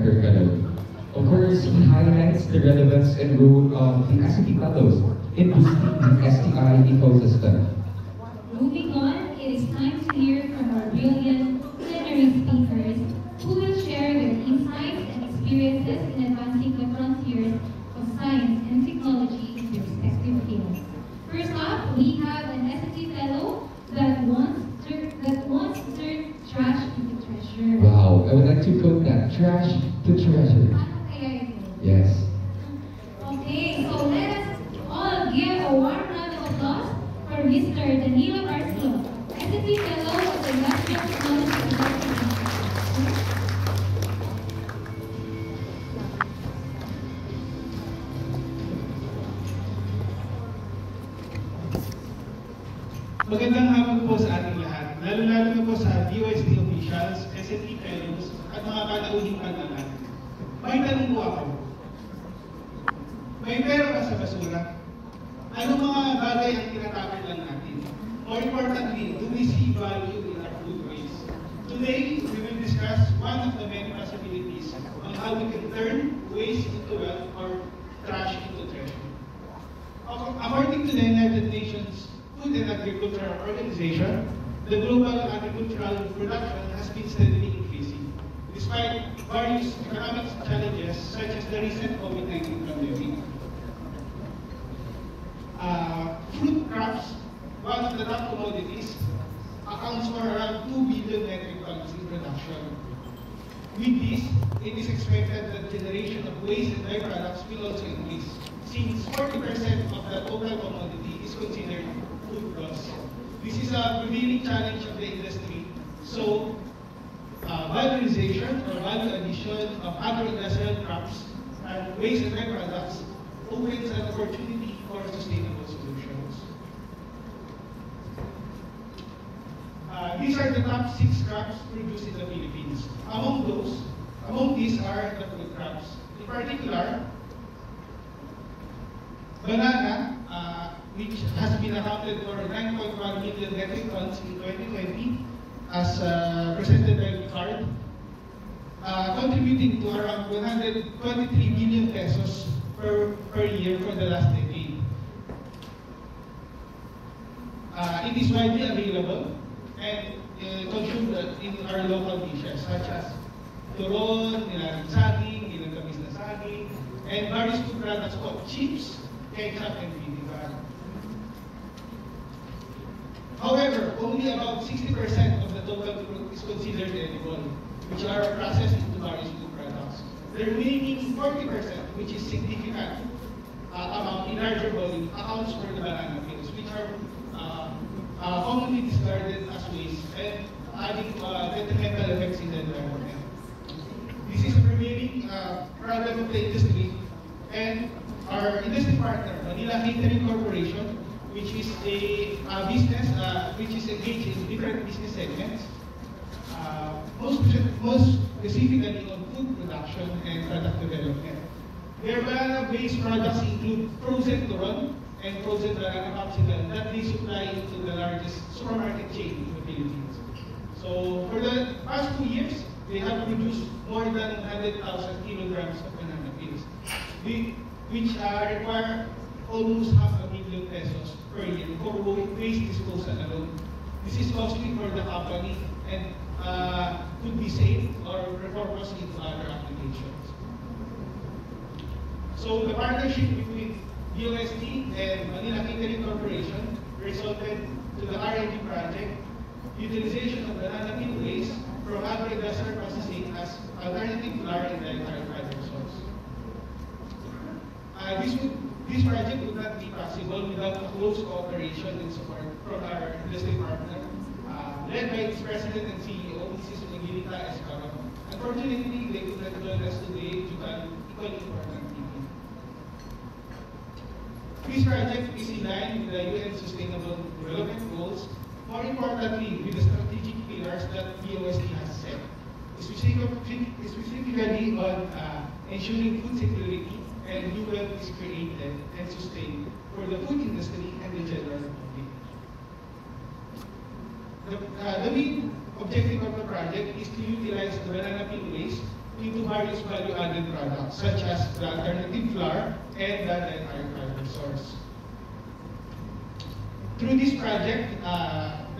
Fellow. Of course, he highlights the relevance and role of the SCT Fellows in boosting the STI ecosystem. Moving on, it is time to hear from our brilliant plenary speakers who will share their insights and experiences in advancing the frontiers of science and technology in their respective fields. First up, we have an SCT Fellow that wants to turn trash into treasure. Wow, I would like to quote that, trash to treasure. Ano kaya ito? Yes. Okay, so let us all give a warm round of applause for Mr. Danilo Garcia, SCT Fellow of the Industrial Technology Department. Magandang hapon po sa ating lahat, lalo-lalo na po sa DOST officials, SNT fellows, at mga kalauhing pag-alat. May tanong po ako. May pera ba sa basura? Anong mga bagay ang tinatapon lang natin? More importantly, do we see value in our food waste? Today, we will discuss one of the many possibilities on how we can turn waste into wealth or trash into treasure. According to the United Nations Food and Agricultural Organization, the global agricultural production has been steadily increasing, despite various economic challenges such as the recent COVID-19 pandemic. Fruit crops, one of the top commodities, accounts for around 2 billion metric tons in production. With this, it is expected that generation of waste and byproducts will also increase, since 40% of the total commodity is considered food loss. This is a prevailing challenge of the industry. So, valorization or value addition of agro-industrial crops and waste and byproducts opens an opportunity for sustainable solutions. These are the top 6 crops produced in the Philippines. Among these are the food crops. In particular, banana, which has been accounted for 9.1 million metric tons in 2020, as presented by Ricard, contributing to around 123 billion pesos per year for the last decade. It is widely available and consumed in our local dishes, such as turon, nilagang saging, ginagamis na saging, and various food products called chips, ketchup, and vinegar. However, only about 60% of the total fruit is considered edible, which are processed into various food products. The remaining 40%, which is significant amount in larger volume, accounts for the banana peels, which are commonly discarded as waste and adding detrimental effects in the environment. This is a prevailing problem of the industry, and our industry partner, Manila Catering Corporation, which is a business which is engaged in different business segments, most specifically on food production and product development. Their banana-based products include frozen turon and frozen banana popsicle that they supply to the largest supermarket chain in the Philippines. So for the past 2 years, they have produced more than 100,000 kilograms of banana peels, which require almost 500,000 pesos per year for waste disposal alone. This is costly for the company and could be saved or repurposed into other applications. So the partnership between DOST and Manila Catering Corporation resulted to the R&D project, utilization of banana peel waste from agro-industrial processing as alternative flour and dietary fiber source. This project would not be possible without a close cooperation and support from our industry partner, led by its president and CEO, Mrs. Miguelita Escaro. Unfortunately, they could not join us today due to an equally important meeting. This project is in line with the UN Sustainable Development Goals, more importantly, with the strategic pillars that DOST has set, specifically on ensuring food security and new wealth is created and sustained for the food industry and the general public. The main objective of the project is to utilize the banana peel waste into various value-added products, such as the alternative flour and the dry fiber source. Through this project,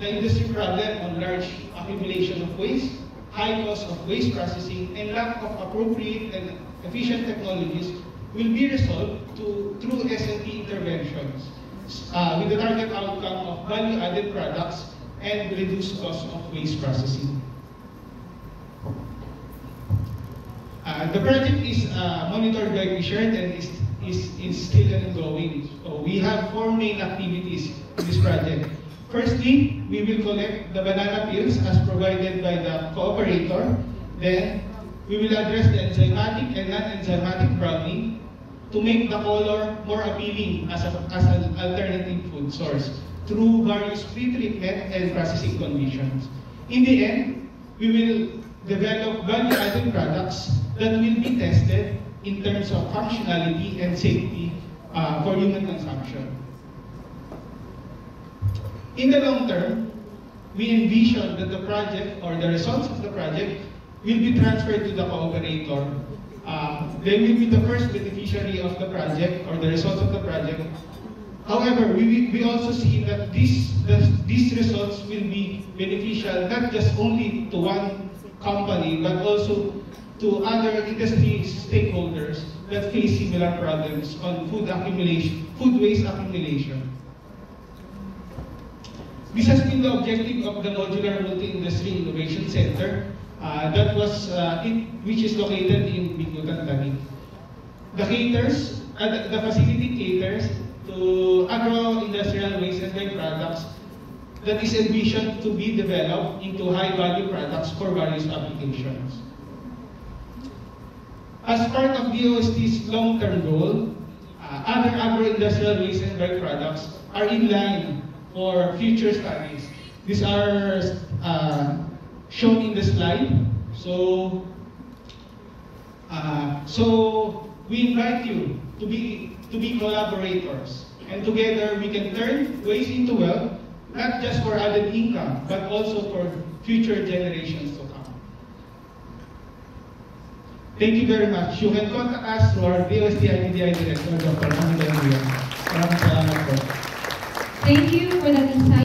the industry problem on large accumulation of waste, high cost of waste processing, and lack of appropriate and efficient technologies will be resolved through S&T interventions with the target outcome of value-added products and reduced cost of waste processing. The project is monitored by Richard and is still ongoing. So we have 4 main activities in this project. Firstly, we will collect the banana peels as provided by the cooperator. Then, we will address the enzymatic and non-enzymatic browning to make the color more appealing as an alternative food source through various pre-treatment and processing conditions. In the end, we will develop value-added products that will be tested in terms of functionality and safety for human consumption. In the long term, we envision that the project or the results of the project will be transferred to the cooperator. They will be the first beneficiary of the project or the results of the project. However, we also see that these results will be beneficial not just only to one company, but also to other industry stakeholders that face similar problems on food waste accumulation. This has been the objective of the Modular Multi-Industry Innovation Center, which is located in Bicutan, Taguig. The facility caters to agro-industrial waste and byproducts that is envisioned to be developed into high-value products for various applications. As part of DOST's long-term goal, other agro-industrial waste and byproducts are in line for future studies. These are shown in the slide. So we invite you to be collaborators, and together we can turn waste into wealth, not just for added income, but also for future generations to come. Thank you very much. You can contact us through our DOST ITDI Director, Dr. Angela Nguyen. Maraming salamat po. Thank you for that insight.